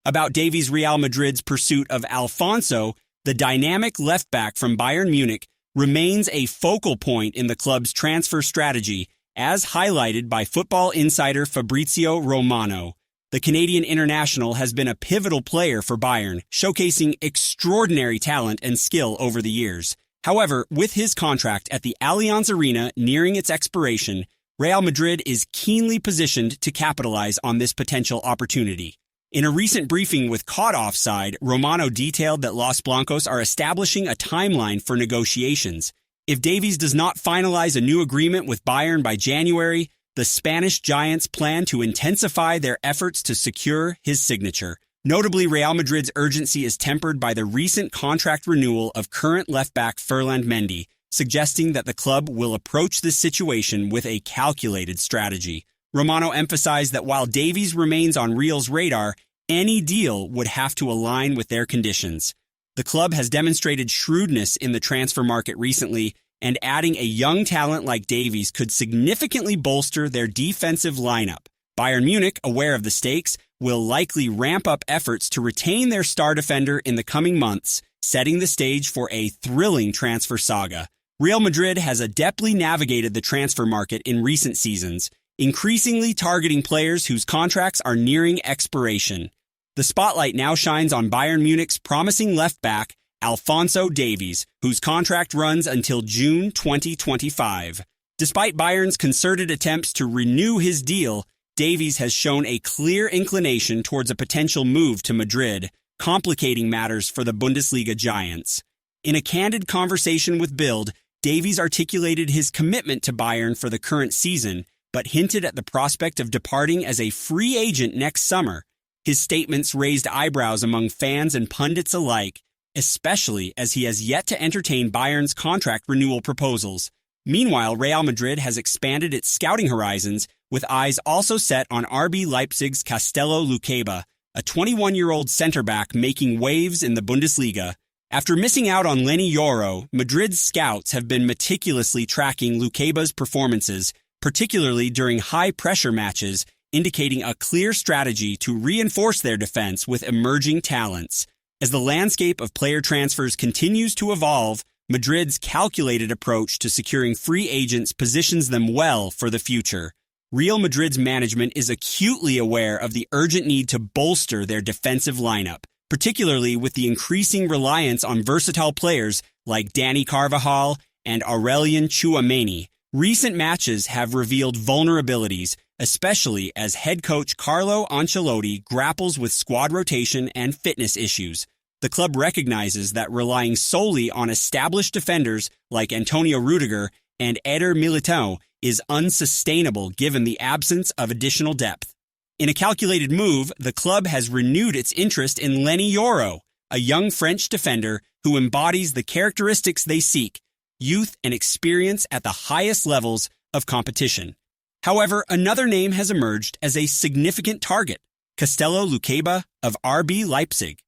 About Davies Real Madrid's pursuit of Alfonso, the dynamic left-back from Bayern Munich, remains a focal point in the club's transfer strategy, as highlighted by football insider Fabrizio Romano. The Canadian international has been a pivotal player for Bayern, showcasing extraordinary talent and skill over the years. However, with his contract at the Allianz Arena nearing its expiration, Real Madrid is keenly positioned to capitalize on this potential opportunity. In a recent briefing with Caught Offside, Romano detailed that Los Blancos are establishing a timeline for negotiations. If Davies does not finalize a new agreement with Bayern by January, the Spanish giants plan to intensify their efforts to secure his signature. Notably, Real Madrid's urgency is tempered by the recent contract renewal of current left-back Ferland Mendy, suggesting that the club will approach this situation with a calculated strategy. Romano emphasized that while Davies remains on Real's radar, any deal would have to align with their conditions. The club has demonstrated shrewdness in the transfer market recently, and adding a young talent like Davies could significantly bolster their defensive lineup. Bayern Munich, aware of the stakes, will likely ramp up efforts to retain their star defender in the coming months, setting the stage for a thrilling transfer saga. Real Madrid has adeptly navigated the transfer market in recent seasons, increasingly targeting players whose contracts are nearing expiration. The spotlight now shines on Bayern Munich's promising left-back, Alfonso Davies, whose contract runs until June 2025. Despite Bayern's concerted attempts to renew his deal, Davies has shown a clear inclination towards a potential move to Madrid, complicating matters for the Bundesliga giants. In a candid conversation with Bild, Davies articulated his commitment to Bayern for the current season, but hinted at the prospect of departing as a free agent next summer. His statements raised eyebrows among fans and pundits alike, especially as he has yet to entertain Bayern's contract renewal proposals. Meanwhile, Real Madrid has expanded its scouting horizons, with eyes also set on RB Leipzig's Castello Luqueba, a 21-year-old center-back making waves in the Bundesliga. After missing out on Lenny Yoro, Madrid's scouts have been meticulously tracking Luqueba's performances, particularly during high-pressure matches, indicating a clear strategy to reinforce their defense with emerging talents. As the landscape of player transfers continues to evolve, Madrid's calculated approach to securing free agents positions them well for the future. Real Madrid's management is acutely aware of the urgent need to bolster their defensive lineup, particularly with the increasing reliance on versatile players like Dani Carvajal and Aurelien Tchouameni. Recent matches have revealed vulnerabilities, especially as head coach Carlo Ancelotti grapples with squad rotation and fitness issues. The club recognizes that relying solely on established defenders like Antonio Rudiger and Eder Militão is unsustainable given the absence of additional depth. In a calculated move, the club has renewed its interest in Lenny Yoro, a young French defender who embodies the characteristics they seek: youth and experience at the highest levels of competition. However, another name has emerged as a significant target: Castello Luqueba of RB Leipzig.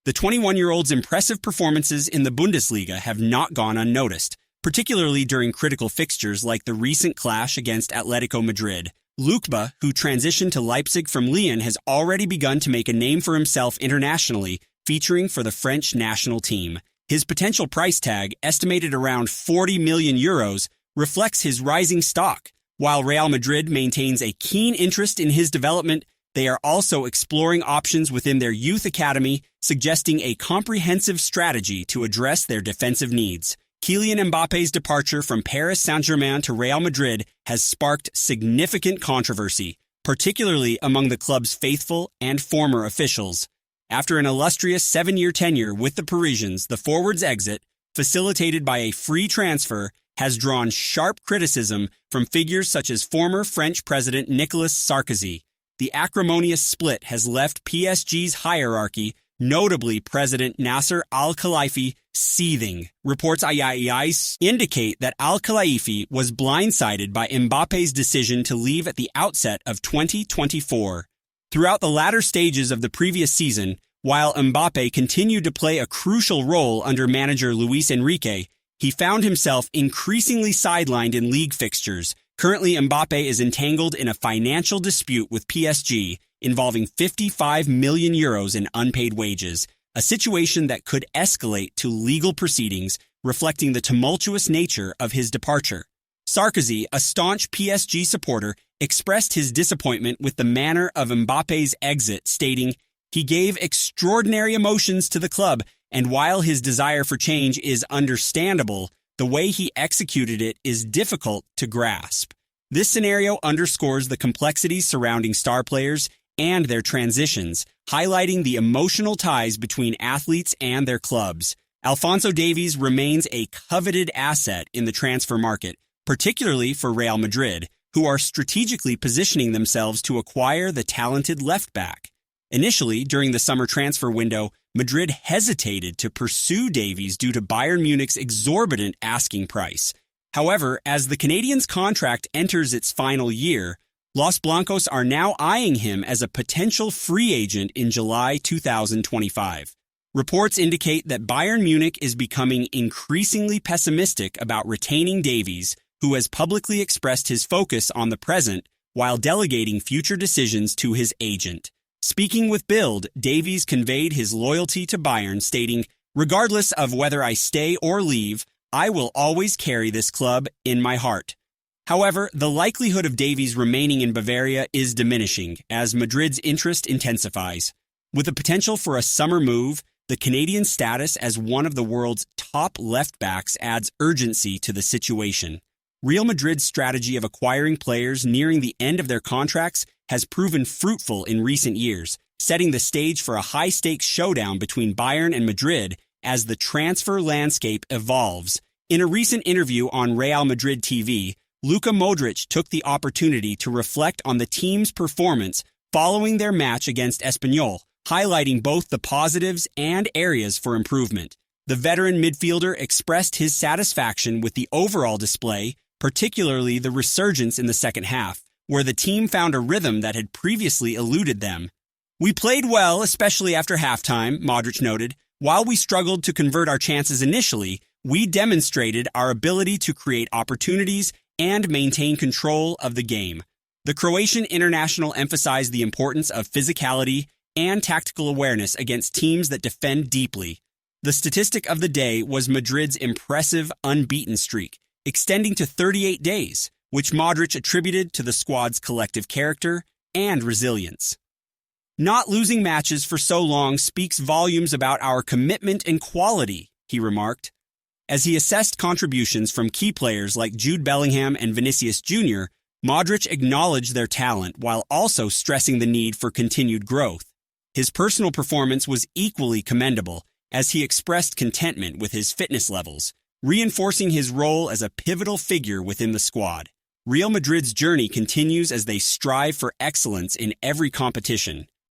The 21-year-old's impressive performances in the Bundesliga have not gone unnoticed, particularly during critical fixtures like the recent clash against Atletico Madrid. Luqueba, who transitioned to Leipzig from Lyon, has already begun to make a name for himself internationally, featuring for the French national team. His potential price tag, estimated around 40 million euros, reflects his rising stock. While Real Madrid maintains a keen interest in his development, they are also exploring options within their youth academy, suggesting a comprehensive strategy to address their defensive needs. Kylian Mbappe's departure from Paris Saint-Germain to Real Madrid has sparked significant controversy, particularly among the club's faithful and former officials. After an illustrious 7-year tenure with the Parisians, the forward's exit, facilitated by a free transfer, has drawn sharp criticism from figures such as former French President Nicolas Sarkozy. The acrimonious split has left PSG's hierarchy, notably President Nassr Al-Khelaifi, seething. Reports indicate that Al-Khelaifi was blindsided by Mbappe's decision to leave at the outset of 2024. Throughout the latter stages of the previous season, while Mbappe continued to play a crucial role under manager Luis Enrique, he found himself increasingly sidelined in league fixtures. Currently, Mbappe is entangled in a financial dispute with PSG, involving 55 million euros in unpaid wages, a situation that could escalate to legal proceedings reflecting the tumultuous nature of his departure. Sarkozy, a staunch PSG supporter, expressed his disappointment with the manner of Mbappe's exit, stating, "He gave extraordinary emotions to the club, and while his desire for change is understandable, the way he executed it is difficult to grasp." This scenario underscores the complexities surrounding star players and their transitions, highlighting the emotional ties between athletes and their clubs. Alphonso Davies remains a coveted asset in the transfer market, particularly for Real Madrid, who are strategically positioning themselves to acquire the talented left-back. Initially, during the summer transfer window, Madrid hesitated to pursue Davies due to Bayern Munich's exorbitant asking price. However, as the Canadian's contract enters its final year, Los Blancos are now eyeing him as a potential free agent in July 2025. Reports indicate that Bayern Munich is becoming increasingly pessimistic about retaining Davies, who has publicly expressed his focus on the present while delegating future decisions to his agent. Speaking with Bild, Davies conveyed his loyalty to Bayern, stating, "Regardless of whether I stay or leave, I will always carry this club in my heart." However, the likelihood of Davies remaining in Bavaria is diminishing as Madrid's interest intensifies. With the potential for a summer move, the Canadian status as one of the world's top left-backs adds urgency to the situation. Real Madrid's strategy of acquiring players nearing the end of their contracts has proven fruitful in recent years, setting the stage for a high-stakes showdown between Bayern and Madrid as the transfer landscape evolves. In a recent interview on Real Madrid TV, Luka Modric took the opportunity to reflect on the team's performance following their match against Espanyol, highlighting both the positives and areas for improvement. The veteran midfielder expressed his satisfaction with the overall display, particularly the resurgence in the second half, where the team found a rhythm that had previously eluded them. "We played well, especially after halftime," Modric noted. "While we struggled to convert our chances initially, we demonstrated our ability to create opportunities and maintain control of the game." The Croatian international emphasized the importance of physicality and tactical awareness against teams that defend deeply. The statistic of the day was Madrid's impressive unbeaten streak, extending to 38 days, which Modric attributed to the squad's collective character and resilience. "Not losing matches for so long speaks volumes about our commitment and quality," he remarked. As he assessed contributions from key players like Jude Bellingham and Vinicius Jr., Modric acknowledged their talent while also stressing the need for continued growth. His personal performance was equally commendable, as he expressed contentment with his fitness levels, reinforcing his role as a pivotal figure within the squad. Real Madrid's journey continues as they strive for excellence in every competition.